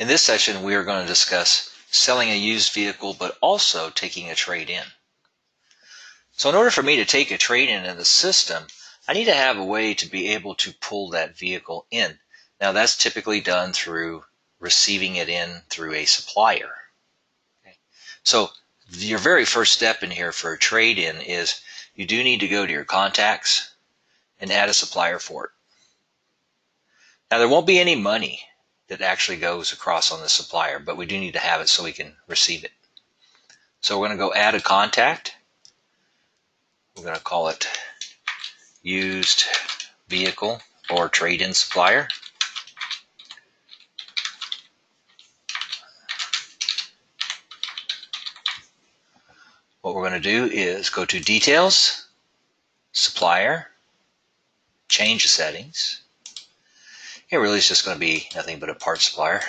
In this session, we are going to discuss selling a used vehicle, but also taking a trade-in. So in order for me to take a trade-in in the system, I need to have a way to be able to pull that vehicle in. Now that's typically done through receiving it in through a supplier. Okay. So your very first step in here for a trade-in is you do need to go to your contacts and add a supplier for it. Now there won't be any money that actually goes across on the supplier, but we do need to have it so we can receive it. So we're going to go add a contact. We're going to call it used vehicle or trade-in supplier. What we're going to do is go to details, supplier, change the settings. It really is just going to be nothing but a parts supplier.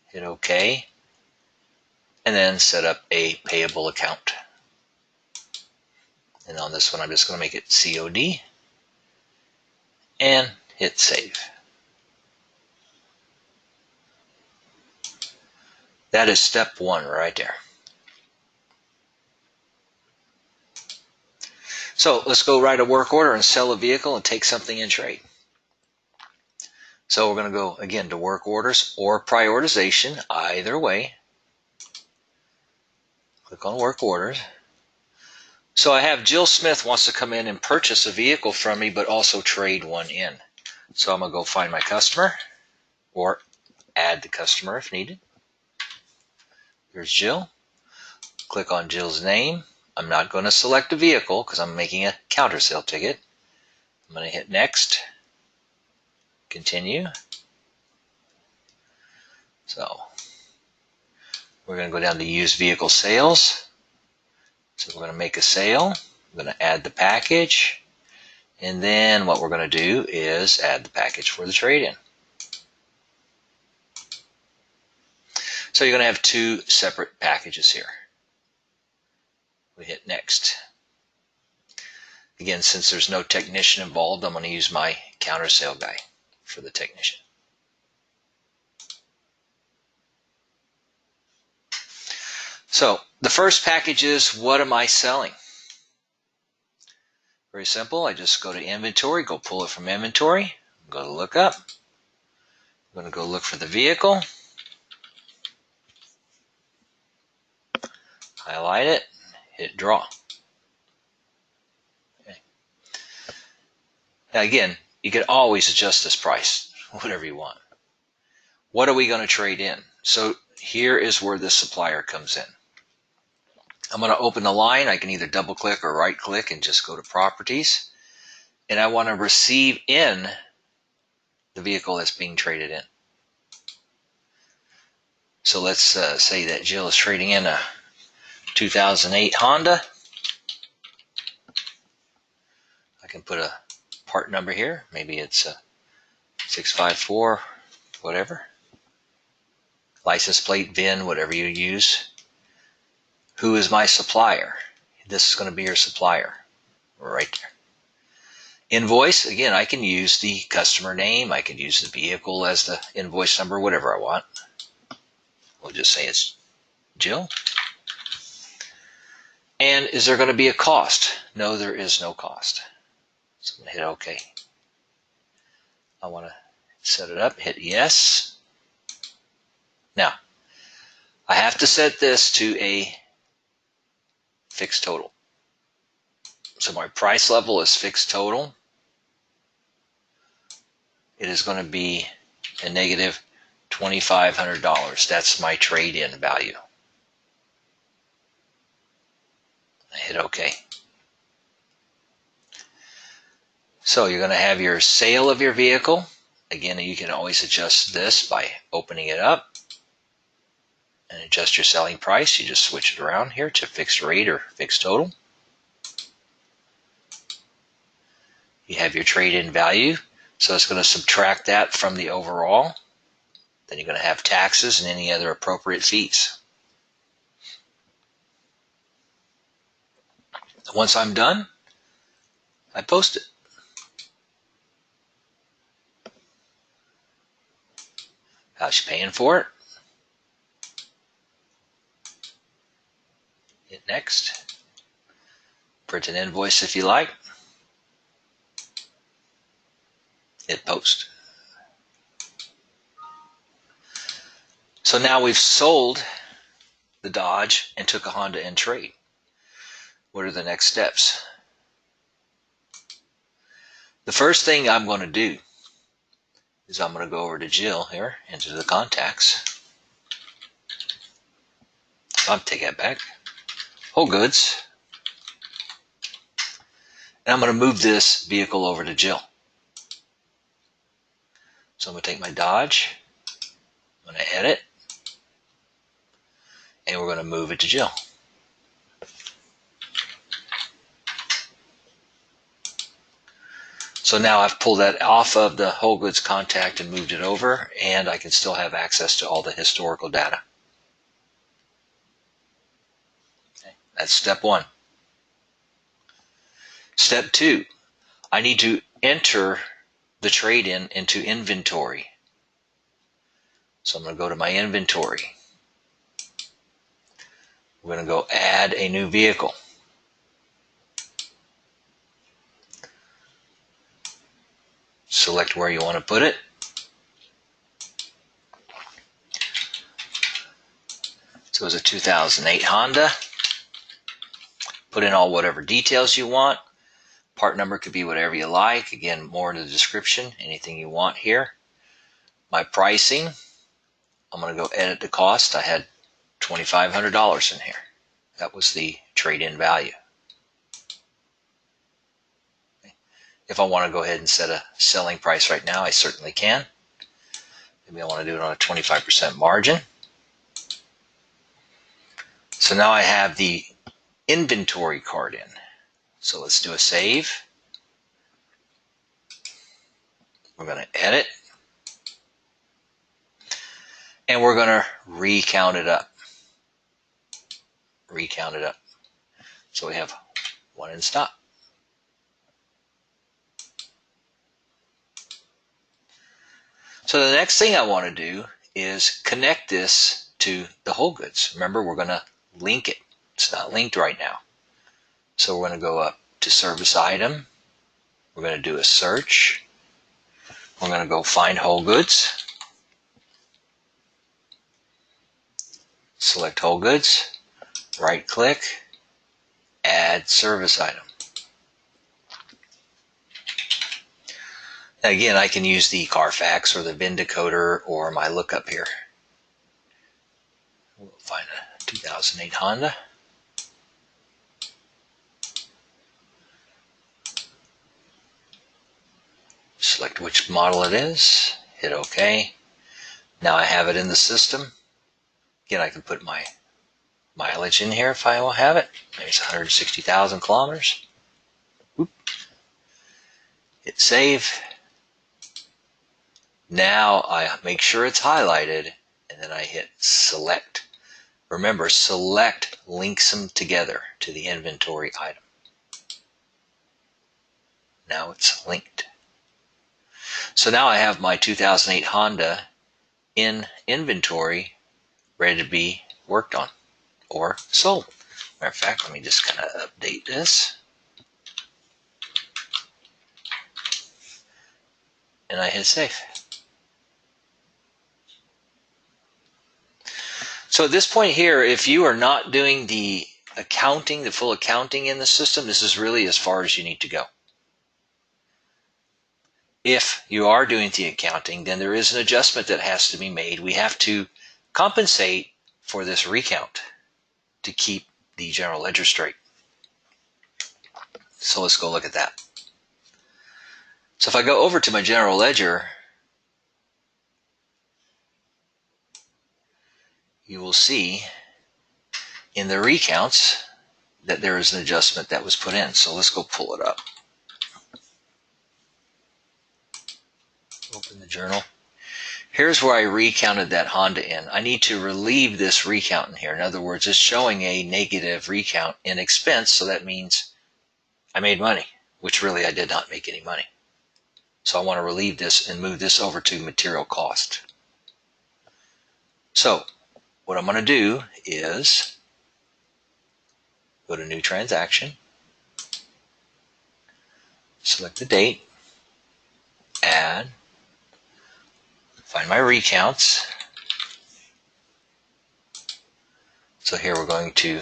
Hit OK. And then set up a payable account. And on this one, I'm just going to make it COD. And hit save. That is step one right there. So let's go write a work order and sell a vehicle and take something in trade. So we're going to go again to work orders or prioritization, either way. Click on work orders. So I have Jill Smith wants to come in and purchase a vehicle from me, but also trade one in. So I'm going to go find my customer or add the customer if needed. Here's Jill. Click on Jill's name. I'm not going to select a vehicle because I'm making a counter sale ticket. I'm going to hit next. Continue. So we're going to go down to used vehicle sales. So we're going to make a sale. I'm going to add the package. And then what we're going to do is add the package for the trade-in. So you're going to have two separate packages here. We hit next. Again, since there's no technician involved, I'm going to use my counter sale guy for the technician. So the first package is, what am I selling? Very simple. I just go to inventory, go pull it from inventory, go to look up. I'm going to go look for the vehicle. Highlight it, hit draw. Okay. Now again, you can always adjust this price, whatever you want. What are we going to trade in? So here is where the supplier comes in. I'm going to open the line. I can either double click or right click and just go to properties. And I want to receive in the vehicle that's being traded in. So let's say that Jill is trading in a 2008 Honda. I can put a part number here. Maybe it's a 654, whatever. License plate, VIN, whatever you use. Who is my supplier? This is going to be your supplier right there. Invoice, again, I can use the customer name. I can use the vehicle as the invoice number, whatever I want. We'll just say it's Jill. And is there going to be a cost? No, there is no cost. So I'm going to hit OK. I want to set it up, hit yes. Now, I have to set this to a fixed total. So my price level is fixed total. It is going to be a negative $2,500. That's my trade-in value. I hit OK. So you're going to have your sale of your vehicle. Again, you can always adjust this by opening it up and adjust your selling price. You just switch it around here to fixed rate or fixed total. You have your trade-in value. So it's going to subtract that from the overall. Then you're going to have taxes and any other appropriate fees. Once I'm done, I post it. How's she paying for it? Hit next. Print an invoice if you like. Hit post. So now we've sold the Dodge and took a Honda in trade. What are the next steps? The first thing I'm going to do is I'm going to go over to Jill here, into the contacts. I'll take that back. Whole goods. And I'm going to move this vehicle over to Jill. So I'm going to take my Dodge. I'm going to edit. And we're going to move it to Jill. So now I've pulled that off of the whole goods contact and moved it over, and I can still have access to all the historical data. Okay, that's step one. Step two, I need to enter the trade-in into inventory. So I'm going to go to my inventory. We're going to go add a new vehicle. Select where you want to put it. So it's a 2008 Honda. Put in all whatever details you want. Part number could be whatever you like. Again, more in the description, anything you want here. My pricing, I'm going to go edit the cost. I had $2,500 in here. That was the trade-in value. If I want to go ahead and set a selling price right now, I certainly can. Maybe I want to do it on a 25% margin. So now I have the inventory card in. So let's do a save. We're going to edit. And we're going to recount it up. Recount it up. So we have one in stock. So the next thing I want to do is connect this to the whole goods. Remember, we're going to link it. It's not linked right now. So we're going to go up to service item. We're going to do a search. We're going to go find whole goods. Select whole goods. Right click. Add service item. Again, I can use the Carfax or the VIN decoder or my lookup here. We'll find a 2008 Honda. Select which model it is. Hit OK. Now I have it in the system. Again, I can put my mileage in here if I will have it. Maybe it's 160,000 kilometers. Whoop. Hit save. Now I make sure it's highlighted, and then I hit select. Remember, select links them together to the inventory item. Now it's linked. So now I have my 2008 Honda in inventory, ready to be worked on or sold. Matter of fact, let me just kind of update this. And I hit save. So at this point here, if you are not doing the accounting, the full accounting in the system, this is really as far as you need to go. If you are doing the accounting, then there is an adjustment that has to be made. We have to compensate for this recount to keep the general ledger straight. So let's go look at that. So if I go over to my general ledger, you will see in the recounts that there is an adjustment that was put in. So let's go pull it up. Open the journal. Here's where I recounted that Honda in. I need to relieve this recount in here. In other words, it's showing a negative recount in expense, so that means I made money, which really I did not make any money. So I want to relieve this and move this over to material cost. So what I'm going to do is go to New Transaction, select the date, add, find my recounts. So here we're going to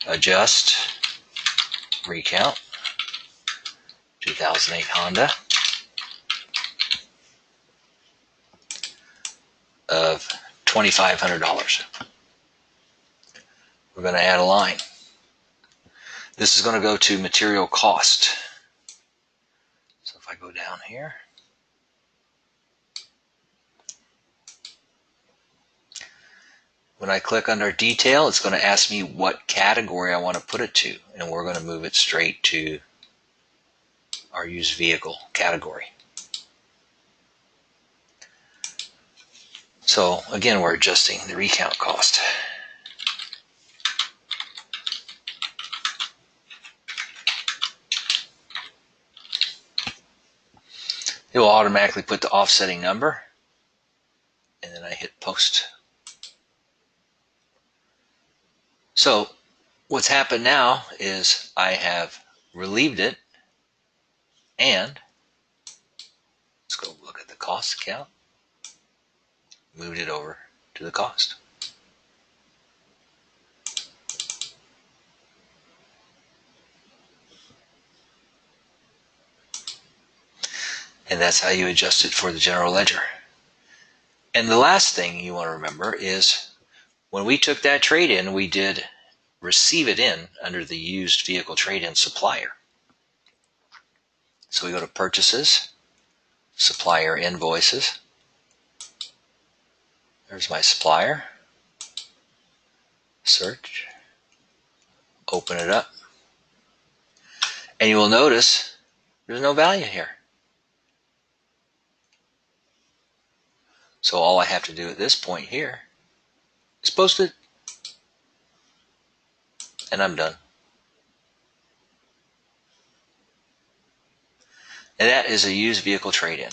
adjust recount 2008 Honda of $2,500. We're going to add a line. This is going to go to material cost. So if I go down here, when I click under detail, it's going to ask me what category I want to put it to, and we're going to move it straight to our used vehicle category. So again, we're adjusting the recount cost. It will automatically put the offsetting number, and then I hit post. So what's happened now is I have relieved it, and let's go look at the cost account, moved it over to the cost. And that's how you adjust it for the general ledger. And the last thing you want to remember is when we took that trade-in, we did receive it in under the used vehicle trade-in supplier. So we go to Purchases, Supplier Invoices. There's my supplier. Search. Open it up. And you will notice there's no value here. So all I have to do at this point here is post it. And I'm done. And that is a used vehicle trade-in.